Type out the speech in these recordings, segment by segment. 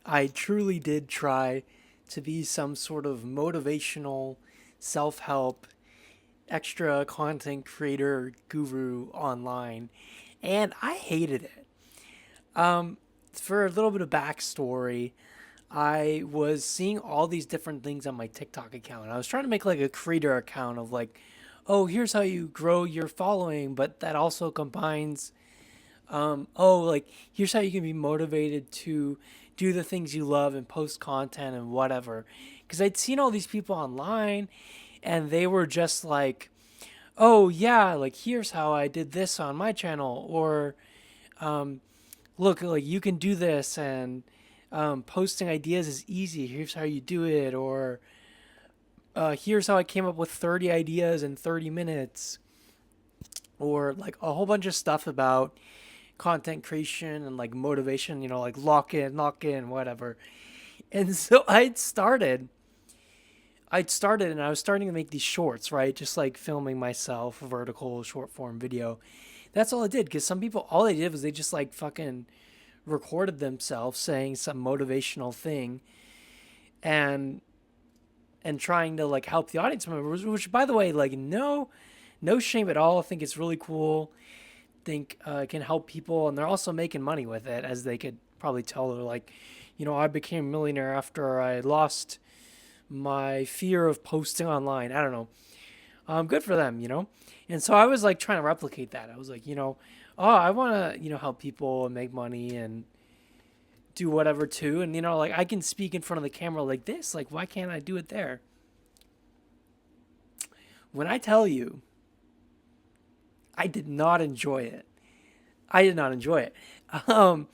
I truly did try to be some sort of motivational self help extra content creator guru online, and I hated it. Um, for a little bit of backstory, I was seeing all these different things on my TikTok account. I was trying to make like a creator account of like, oh, here's how you grow your following, but that also combines, like, here's how you can be motivated to do the things you love and post content and whatever. Because I'd seen all these people online and they were just like, oh, yeah, like, here's how I did this on my channel. Or, um, look, like you can do this, and posting ideas is easy. Here's how you do it, or here's how I came up with 30 ideas in 30 minutes, or like a whole bunch of stuff about content creation and like motivation. Like lock in, whatever. And so I'd started, and I was starting to make these shorts, right? Just like filming myself, vertical short form video. That's all I did. Because some people, all they did was they just like fucking recorded themselves saying some motivational thing and trying to like help the audience members, which by the way, like no shame at all. I think it's really cool. Think it can help people, and they're also making money with it, as they could probably tell. They're like, I became a millionaire after I lost my fear of posting online. I don't know. Good for them. And so I was like trying to replicate that. I was like, oh, I want to, help people and make money and do whatever too. And like I can speak in front of the camera like this. Like, why can't I do it there? When I tell you, I did not enjoy it. I did not enjoy it. Um,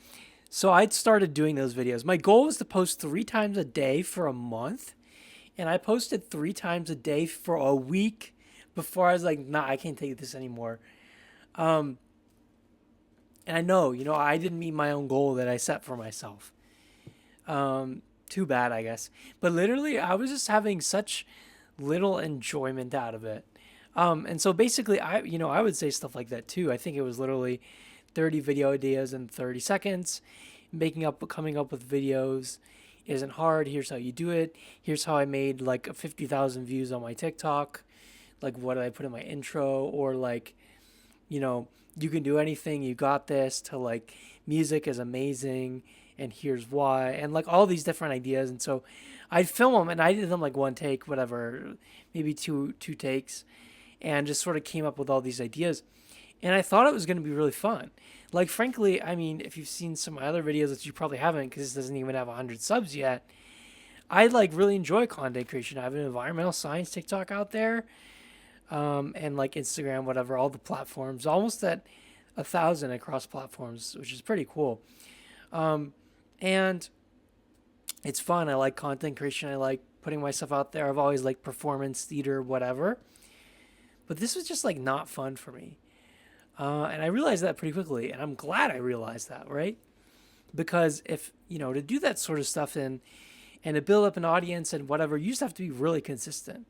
so I'd started doing those videos. My goal was to post 3 times a day for a month, and I posted 3 times a day for a week before I was like, nah, I can't take this anymore. Um, and I know, I didn't meet my own goal that I set for myself. Too bad, I guess. But literally, I was just having such little enjoyment out of it. And so basically, I would say stuff like that too. I think it was literally 30 video ideas in 30 seconds. Coming up with videos isn't hard. Here's how you do it. Here's how I made like 50,000 views on my TikTok. Like, what did I put in my intro? Or like, you know, you can do anything. You got this. To like, music is amazing, and here's why. And like all these different ideas. And so I'd film them, and I did them like one take, whatever, maybe two takes, and just sort of came up with all these ideas. And I thought it was going to be really fun. Like, frankly, I mean, if you've seen some of my other videos, that you probably haven't, because this doesn't even have 100 subs yet, I like really enjoy content creation. I have an environmental science TikTok out there, and like Instagram, whatever, all the platforms, almost at 1,000 across platforms, which is pretty cool. And it's fun. I like content creation. I like putting myself out there. I've always liked performance, theater, whatever. But this was just like not fun for me. And I realized that pretty quickly, and I'm glad I realized that, right? Because if to do that sort of stuff and to build up an audience and whatever, you just have to be really consistent.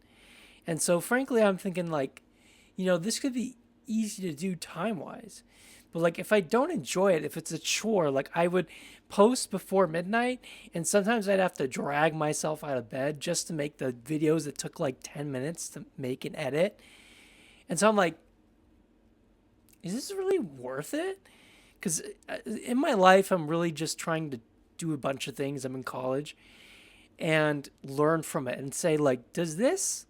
And so, frankly, I'm thinking like, this could be easy to do time wise, but like if I don't enjoy it, if it's a chore, like I would post before midnight, and sometimes I'd have to drag myself out of bed just to make the videos that took like 10 minutes to make and edit. And so I'm like, is this really worth it? Because in my life, I'm really just trying to do a bunch of things. I'm in college and learn from it and say, like, does this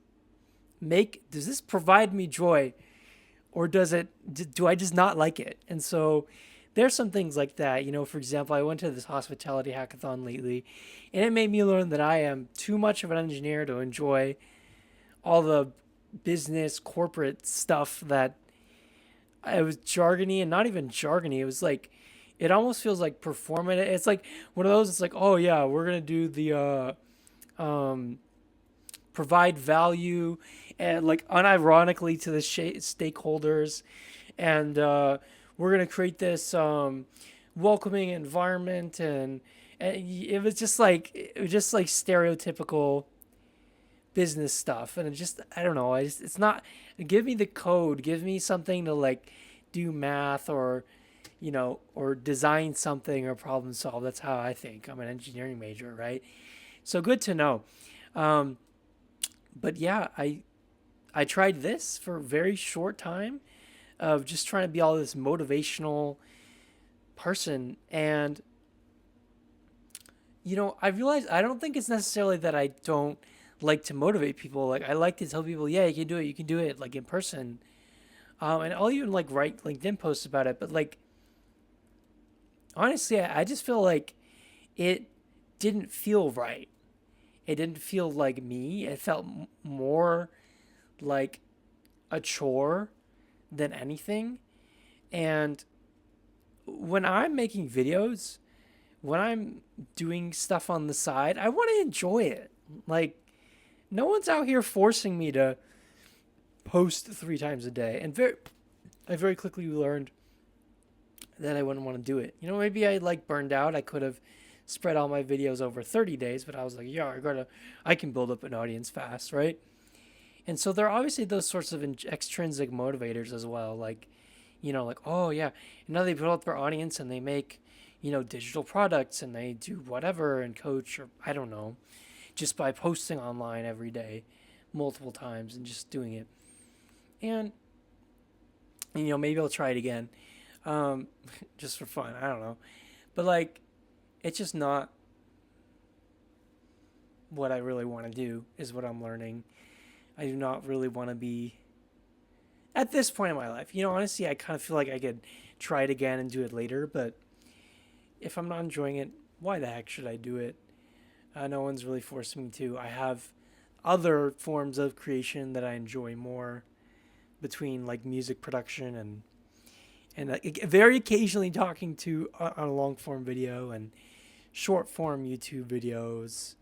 provide me joy, or do I just not like it? And so there's some things like that. For example, I went to this hospitality hackathon lately, and it made me learn that I am too much of an engineer to enjoy all the business corporate stuff that it was jargony, and not even jargony. It was like, it almost feels like performative. It's like one of those. It's like, oh yeah, we're gonna do the provide value, and like unironically to the stakeholders, and we're gonna create this welcoming environment, and it was just like stereotypical business stuff. And it just, I don't know, it's not, give me the code, give me something to like do math, or or design something or problem solve. That's how I think. I'm an engineering major, right? So good to know. Um, but yeah, I tried this for a very short time of just trying to be all this motivational person, and I realized I don't think it's necessarily that I don't like to motivate people. Like I like to tell people, yeah, you can do it, like in person. And I'll even like write LinkedIn posts about it. But like honestly, I just feel like it didn't feel right. It didn't feel like me. It felt more like a chore than anything. And when I'm making videos, when I'm doing stuff on the side, I want to enjoy it. Like no one's out here forcing me to post 3 times a day. And I very quickly learned that I wouldn't want to do it. Maybe I like burned out. I could have spread all my videos over 30 days, but I was like, yeah, I can build up an audience fast, right? And so there are obviously those sorts of extrinsic motivators as well. Like, like, oh yeah, and now they build up their audience and they make, digital products and they do whatever and coach or I don't know, just by posting online every day, multiple times and just doing it. And, maybe I'll try it again, um, just for fun. I don't know. But like, it's just not what I really want to do, is what I'm learning. I do not really want to be at this point in my life. Honestly, I kind of feel like I could try it again and do it later, but if I'm not enjoying it, why the heck should I do it? No one's really forcing me to. I have other forms of creation that I enjoy more, between like music production and very occasionally talking to on a long form video and short form YouTube videos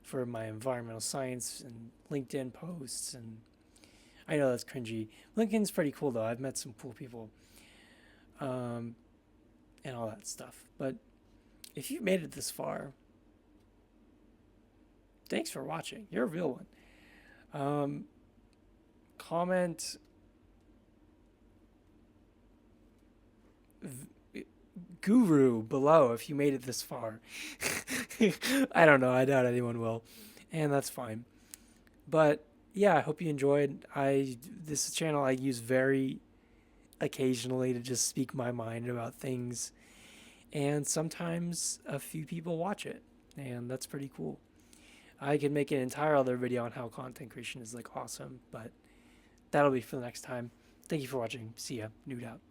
for my environmental science and LinkedIn posts. And I know that's cringy. LinkedIn's pretty cool though. I've met some cool people, um, and all that stuff. But if you made it this far, thanks for watching. You're a real one. Comment guru below if you made it this far. I don't know. I doubt anyone will, and that's fine. But yeah, I hope you enjoyed. This channel I use very occasionally to just speak my mind about things, and sometimes a few people watch it, and that's pretty cool. I could make an entire other video on how content creation is like awesome, but that'll be for the next time. Thank you for watching. See ya. Nude out.